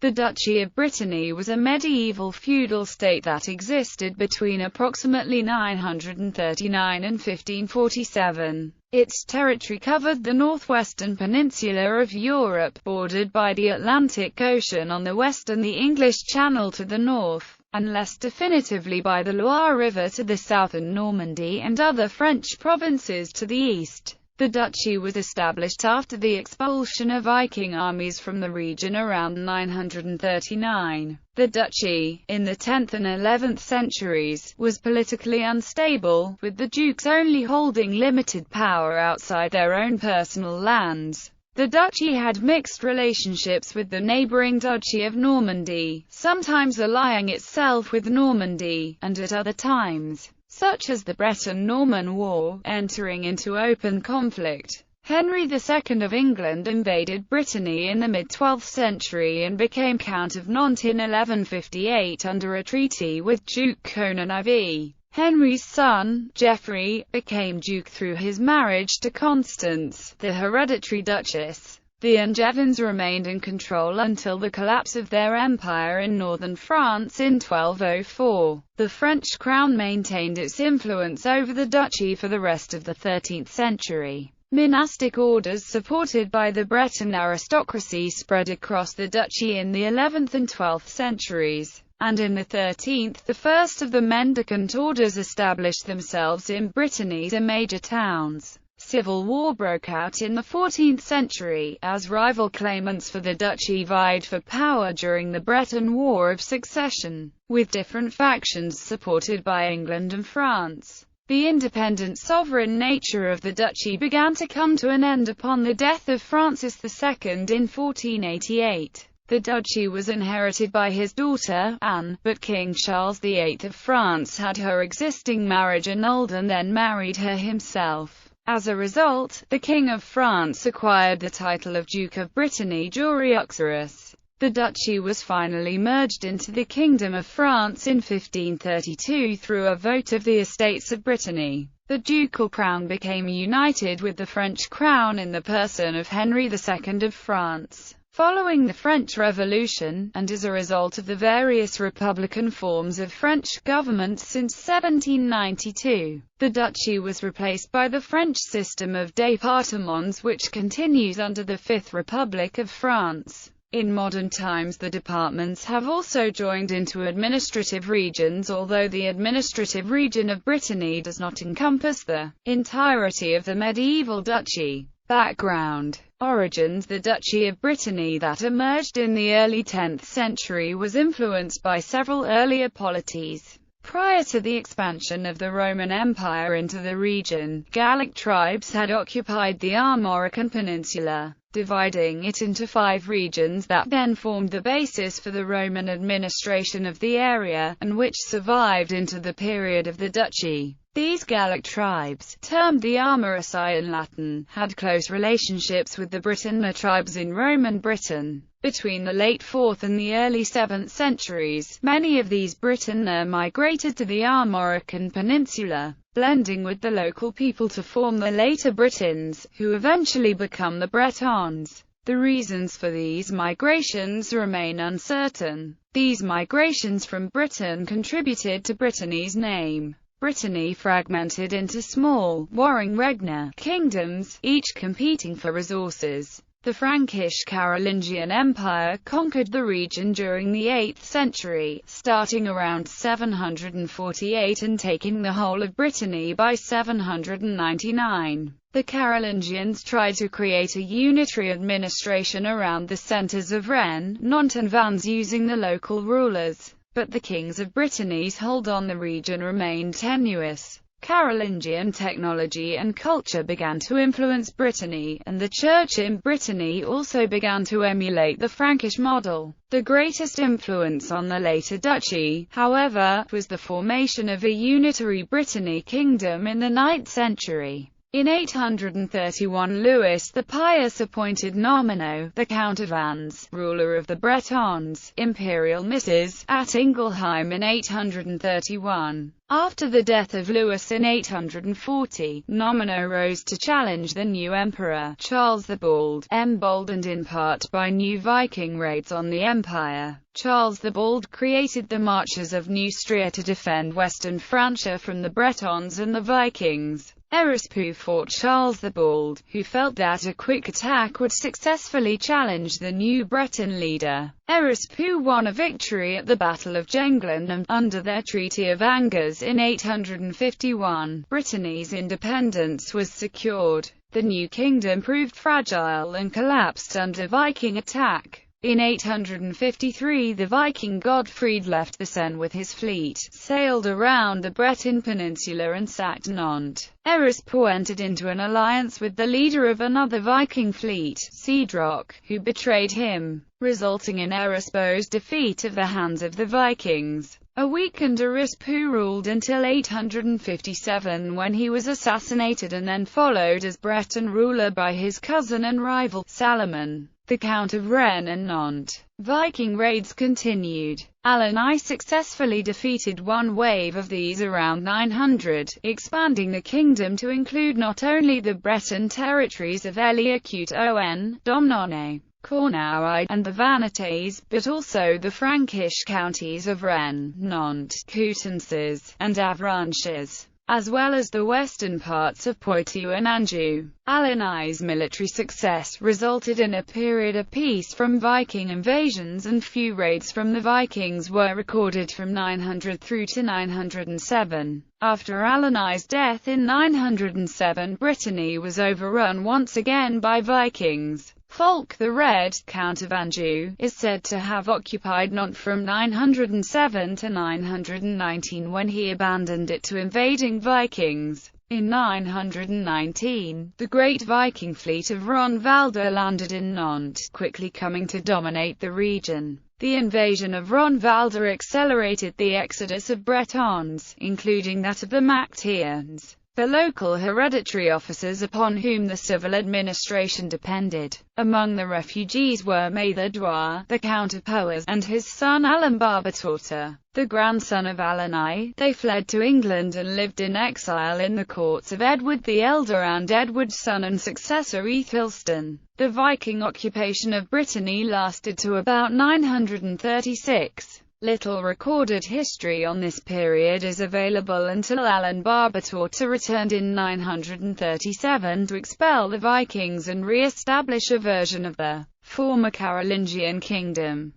The Duchy of Brittany was a medieval feudal state that existed between approximately 939 and 1547. Its territory covered the northwestern peninsula of Europe, bordered by the Atlantic Ocean on the west and the English Channel to the north, and less definitively by the Loire River to the south and Normandy and other French provinces to the east. The duchy was established after the expulsion of Viking armies from the region around 939. The duchy, in the 10th and 11th centuries, was politically unstable, with the dukes only holding limited power outside their own personal lands. The duchy had mixed relationships with the neighbouring Duchy of Normandy, sometimes allying itself with Normandy, and at other times, such as the Breton-Norman War, entering into open conflict. Henry II of England invaded Brittany in the mid-12th century and became Count of Nantes in 1158 under a treaty with Duke Conan IV. Henry's son, Geoffrey, became duke through his marriage to Constance, the hereditary duchess. The Angevins remained in control until the collapse of their empire in northern France in 1204. The French crown maintained its influence over the duchy for the rest of the 13th century. Monastic orders supported by the Breton aristocracy spread across the duchy in the 11th and 12th centuries, and in the 13th the first of the mendicant orders established themselves in Brittany's major towns. Civil war broke out in the 14th century, as rival claimants for the duchy vied for power during the Breton War of Succession, with different factions supported by England and France. The independent sovereign nature of the duchy began to come to an end upon the death of Francis II in 1488. The duchy was inherited by his daughter, Anne, but King Charles VIII of France had her existing marriage annulled and then married her himself. As a result, the King of France acquired the title of Duke of Brittany Jure Uxorus. The duchy was finally merged into the Kingdom of France in 1532 through a vote of the Estates of Brittany. The ducal crown became united with the French crown in the person of Henry II of France. Following the French Revolution, and as a result of the various republican forms of French government since 1792, the duchy was replaced by the French system of départements, which continues under the Fifth Republic of France. In modern times the departments have also joined into administrative regions, although the administrative region of Brittany does not encompass the entirety of the medieval duchy. Background. Origins. The Duchy of Brittany that emerged in the early 10th century was influenced by several earlier polities. Prior to the expansion of the Roman Empire into the region, Gallic tribes had occupied the Armorican Peninsula, dividing it into 5 regions that then formed the basis for the Roman administration of the area, and which survived into the period of the duchy. These Gallic tribes, termed the Armorici in Latin, had close relationships with the Britanna tribes in Roman Britain. Between the late 4th and the early 7th centuries, many of these Britanna migrated to the Armorican Peninsula, blending with the local people to form the later Britons, who eventually become the Bretons. The reasons for these migrations remain uncertain. These migrations from Britain contributed to Brittany's name. Brittany fragmented into small, warring regna kingdoms, each competing for resources. The Frankish Carolingian Empire conquered the region during the 8th century, starting around 748 and taking the whole of Brittany by 799. The Carolingians tried to create a unitary administration around the centres of Rennes, Nantes and Vannes using the local rulers. But the kings of Brittany's hold on the region remained tenuous. Carolingian technology and culture began to influence Brittany, and the church in Brittany also began to emulate the Frankish model. The greatest influence on the later duchy, however, was the formation of a unitary Brittany kingdom in the 9th century. In 831 Louis the Pious appointed Nomino, the Count of Vannes, ruler of the Bretons, imperial misses, at Ingelheim in 831. After the death of Louis in 840, Nomino rose to challenge the new emperor, Charles the Bald, emboldened in part by new Viking raids on the empire. Charles the Bald created the Marches of Neustria to defend western Francia from the Bretons and the Vikings. Erispu fought Charles the Bald, who felt that a quick attack would successfully challenge the new Breton leader. Erispu won a victory at the Battle of Jengland, and, under their Treaty of Angers in 851, Brittany's independence was secured. The new kingdom proved fragile and collapsed under Viking attack. In 853 the Viking Godfried left the Seine with his fleet, sailed around the Breton peninsula and sacked Nantes. Erispu entered into an alliance with the leader of another Viking fleet, Cedroc, who betrayed him, resulting in Erispu's defeat at the hands of the Vikings. A weakened Erispu ruled until 857 when he was assassinated and then followed as Breton ruler by his cousin and rival, Salomon, the Count of Rennes and Nantes. Viking raids continued. Alan I successfully defeated one wave of these around 900, expanding the kingdom to include not only the Breton territories of Eliacut-on, Domnone, Cornouaille, and the Vanités, but also the Frankish counties of Rennes, Nantes, Coutances, and Avranches, as well as the western parts of Poitou and Anjou. Alan I's military success resulted in a period of peace from Viking invasions, and few raids from the Vikings were recorded from 900 through to 907. After Alan I's death in 907, Brittany was overrun once again by Vikings. Fulk the Red, Count of Anjou, is said to have occupied Nantes from 907 to 919 when he abandoned it to invading Vikings. In 919, the Great Viking fleet of Ronvalder landed in Nantes, quickly coming to dominate the region. The invasion of Ronvalder accelerated the exodus of Bretons, including that of the Mactians, the local hereditary officers upon whom the civil administration depended. Among the refugees were Maître d'Oie, the Count of Poix, and his son Alan Barbatorta, the grandson of Alan I. They fled to England and lived in exile in the courts of Edward the Elder and Edward's son and successor Æthelstan. The Viking occupation of Brittany lasted to about 936. Little recorded history on this period is available until Alan Barbatorta returned in 937 to expel the Vikings and re-establish a version of the former Carolingian kingdom.